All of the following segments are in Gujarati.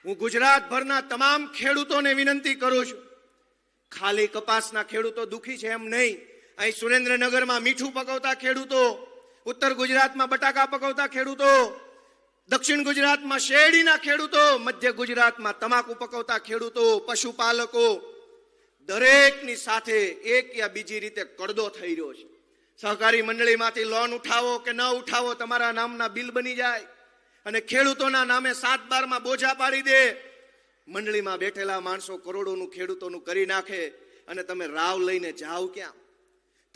હું ગુજરાતભરના તમામ ખેડૂતોને વિનંતી કરું છું, ખાલી કપાસના ખેડૂતો દુખી છે એમ નહીં. અહીં સુરેન્દ્રનગરમાં મીઠું પકવતા ખેડૂતો, ઉત્તર ગુજરાતમાં બટાકા પકવતા ખેડૂતો, દક્ષિણ ગુજરાતમાં શેરડીના ખેડૂતો, મધ્ય ગુજરાતમાં તમાકુ પકવતા ખેડૂતો, પશુપાલકો, દરેકની સાથે એક યા બીજી રીતે કડદો થઈ રહ્યો છે. સહકારી મંડળીમાંથી લોન ઉઠાવો કે ન ઉઠાવો, તમારા નામના બિલ બની જાય અને ખેડૂતોના નામે 7/12માં બોજા પાડી દે. મંડળીમાં બેઠેલા માણસો કરોડોનું ખેડૂતોનું કરી નાખે અને તમે રાવ લઈને જાઓ ક્યાં?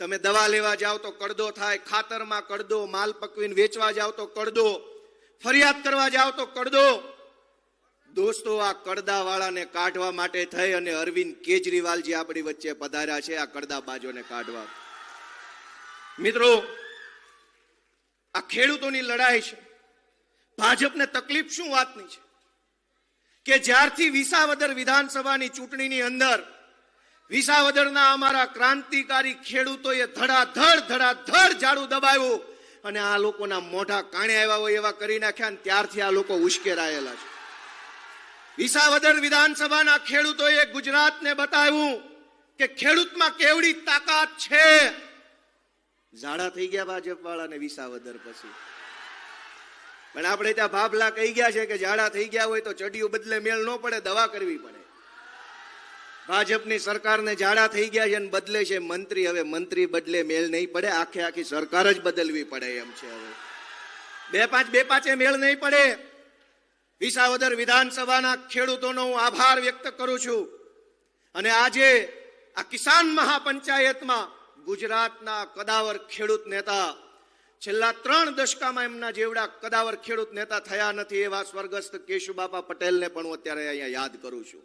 તમે દવા લેવા જાઓ તો કડદો થાય, ખાતરમાં કડદો, માલ પકવીને વેચવા જાઓ તો કડદો, ફરિયાદ કરવા જાઓ તો કડદો. દોસ્તો, આ કડદાવાળાને કાઢવા માટે થઈ અને અરવિંદ કેજરીવાલજી આપણી વચ્ચે પધાર્યા છે આ કડદાબાજોને કાઢવા. મિત્રો, આ ખેડૂતોની લડાઈ છે. ભાજપને તકલીફ શું વાતની છે કે જ્યારથી વિસાવદર વિધાનસભાની ચૂંટણીની અંદર વિસાવદરના અમારા ક્રાંતિકારી ખેડૂતોએ ધડાધડ ઝાડુ દબાવ્યું અને આ લોકોના મોઢા કાણે આવ્યા હોય એવા કરી નાખ્યા, અને ત્યારથી આ લોકો ઉશ્કેરાયેલા છે. વિસાવદર વિધાનસભાના ખેડૂતોએ ગુજરાતને બતાવ્યું કે ખેડૂતમાં કેવડી તાકાત છે. ઝાડા થઈ ગયા ભાજપ વાળાને વિસાવદર પછી, પણ આપણે ત્યાં ભાભલા કહી ગયા છે કે ઝાડા થઈ ગયા હોય તો ચડિયું બદલે મેળ ન પડે, દવા કરવી પડે. ભાજપની સરકારને ઝાડા થઈ ગયા છે અને બદલે છે મંત્રી. હવે મંત્રી બદલે મેળ નહીં પડે, આખી સરકાર જ બદલવી પડે એમ છે. હવે બે પાંચે મેળ નહીં પડે. વિસાવદર વિધાનસભાના ખેડૂતોનો હું આભાર વ્યક્ત કરું છું. અને આજે આ કિસાન મહાપંચાયતમાં ગુજરાતના કદાવર ખેડૂત નેતા, છેલ્લા 3 દશકામાં એમના જેવડા કદાવર ખેડૂત નેતા થયા નથી એવા સ્વર્ગસ્થ કેશુબાપા પટેલને પણ હું અત્યારે અહીંયા યાદ કરું છું.